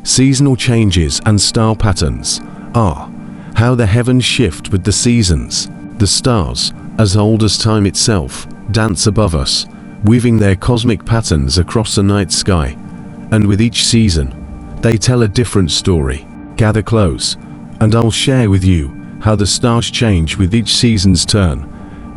seasonal changes and star patterns. How the heavens shift with the seasons. The stars, as old as time itself, dance above us, weaving their cosmic patterns across the night sky. And with each season, they tell a different story. Gather close, and I'll share with you how the stars change with each season's turn,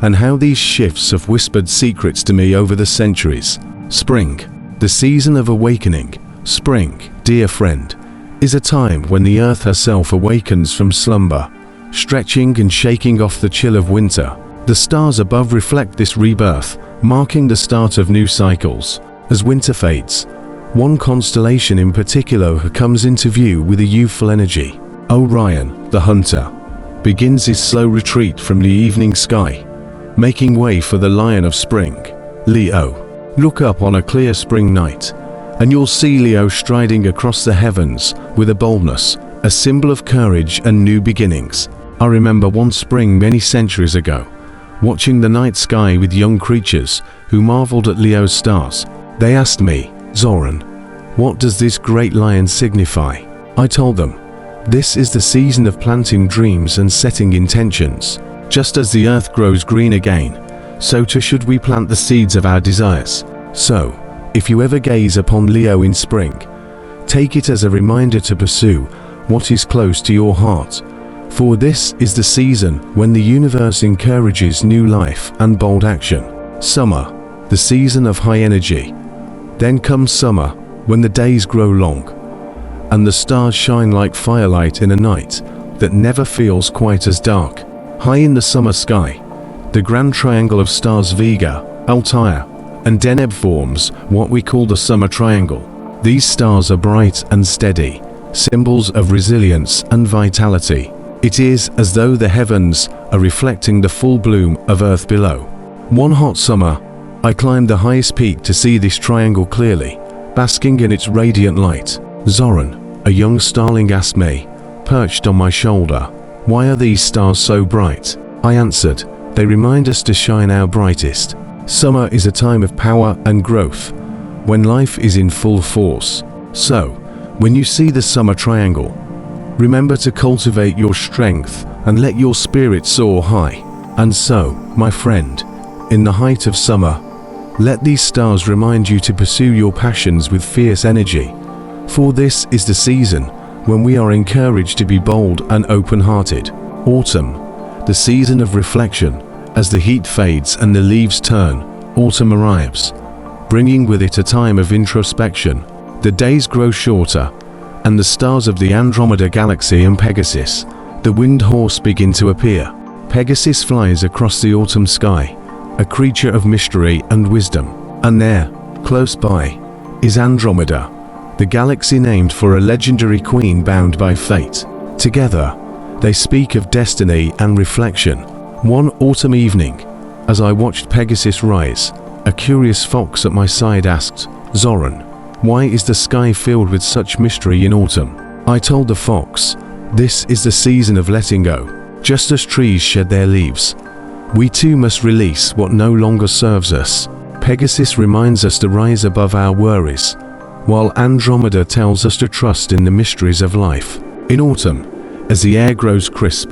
and how these shifts have whispered secrets to me over the centuries. Spring, the season of awakening. Spring, dear friend, is a time when the earth herself awakens from slumber, stretching and shaking off the chill of winter. The stars above reflect this rebirth, marking the start of new cycles. As winter fades, one constellation in particular comes into view with a youthful energy. Orion, the hunter, begins his slow retreat from the evening sky, making way for the lion of spring, Leo. Look up on a clear spring night, and you'll see Leo striding across the heavens with a boldness, a symbol of courage and new beginnings. I remember one spring many centuries ago, watching the night sky with young creatures who marveled at Leo's stars. They asked me, "Zoran, what does this great lion signify?" I told them, "This is the season of planting dreams and setting intentions. Just as the earth grows green again, so too should we plant the seeds of our desires." So, if you ever gaze upon Leo in spring, take it as a reminder to pursue what is close to your heart. For this is the season when the universe encourages new life and bold action. Summer, the season of high energy. Then comes summer, when the days grow long, and the stars shine like firelight in a night that never feels quite as dark. High in the summer sky, the grand triangle of stars Vega, Altair, and Deneb forms what we call the summer triangle. These stars are bright and steady, symbols of resilience and vitality. It is as though the heavens are reflecting the full bloom of earth below. One hot summer, I climbed the highest peak to see this triangle clearly, basking in its radiant light. "Zoran," a young starling asked me, perched on my shoulder, "why are these stars so bright?" I answered, "They remind us to shine our brightest." Summer is a time of power and growth, when life is in full force. So, when you see the summer triangle, remember to cultivate your strength and let your spirit soar high. And so, my friend, in the height of summer, let these stars remind you to pursue your passions with fierce energy. For this is the season when we are encouraged to be bold and open-hearted. Autumn, the season of reflection. As the heat fades and the leaves turn, autumn arrives, bringing with it a time of introspection. The days grow shorter, and the stars of the Andromeda Galaxy and Pegasus, the winged horse, begin to appear. Pegasus flies across the autumn sky, a creature of mystery and wisdom. And there, close by, is Andromeda, the galaxy named for a legendary queen bound by fate. Together, they speak of destiny and reflection. One autumn evening, as I watched Pegasus rise, a curious fox at my side asked, "Zoran, why is the sky filled with such mystery in autumn?" I told the fox, "This is the season of letting go. Just as trees shed their leaves, we too must release what no longer serves us." Pegasus reminds us to rise above our worries, while Andromeda tells us to trust in the mysteries of life. In autumn, as the air grows crisp,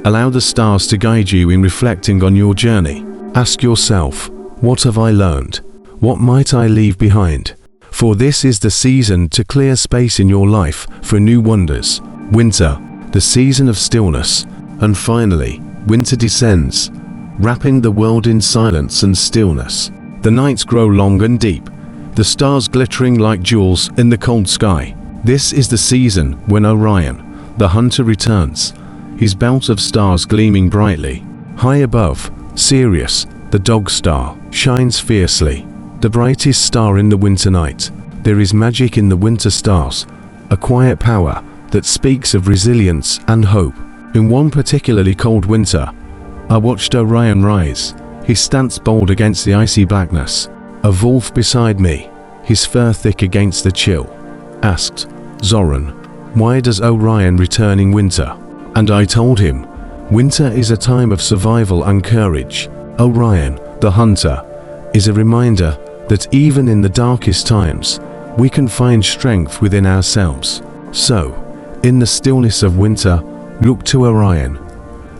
allow the stars to guide you in reflecting on your journey. Ask yourself, what have I learned? What might I leave behind? For this is the season to clear space in your life for new wonders. Winter, the season of stillness. And finally, winter descends, wrapping the world in silence and stillness. The nights grow long and deep, the stars glittering like jewels in the cold sky. This is the season when Orion, the hunter, returns, his belt of stars gleaming brightly. High above, Sirius, the dog star, shines fiercely, the brightest star in the winter night. There is magic in the winter stars, a quiet power that speaks of resilience and hope. In one particularly cold winter, I watched Orion rise, his stance bold against the icy blackness. A wolf beside me, his fur thick against the chill, asked, "Zoran, why does Orion return in winter?" And I told him, winter is a time of survival and courage. Orion, the hunter, is a reminder that even in the darkest times, we can find strength within ourselves. So, in the stillness of winter, look to Orion,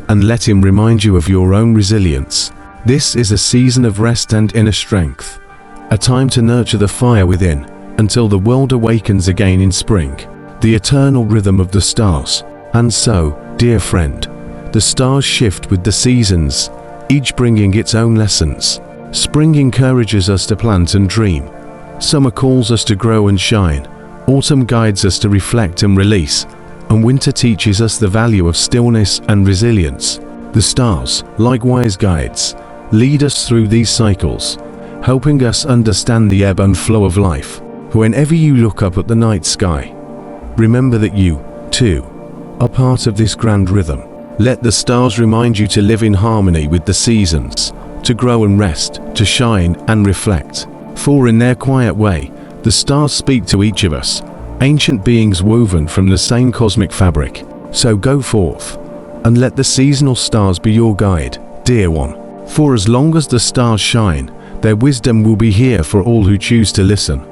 and let him remind you of your own resilience. This is a season of rest and inner strength, a time to nurture the fire within, until the world awakens again in spring, the eternal rhythm of the stars. And so, dear friend, the stars shift with the seasons, each bringing its own lessons. Spring encourages us to plant and dream. Summer calls us to grow and shine. Autumn guides us to reflect and release. And winter teaches us the value of stillness and resilience. The stars, like wise guides, lead us through these cycles, helping us understand the ebb and flow of life. Whenever you look up at the night sky, remember that you, too, are part of this grand rhythm. Let the stars remind you to live in harmony with the seasons, to grow and rest, to shine and reflect. For in their quiet way, the stars speak to each of us, ancient beings woven from the same cosmic fabric. So go forth, and let the seasonal stars be your guide, dear one. For as long as the stars shine, their wisdom will be here for all who choose to listen.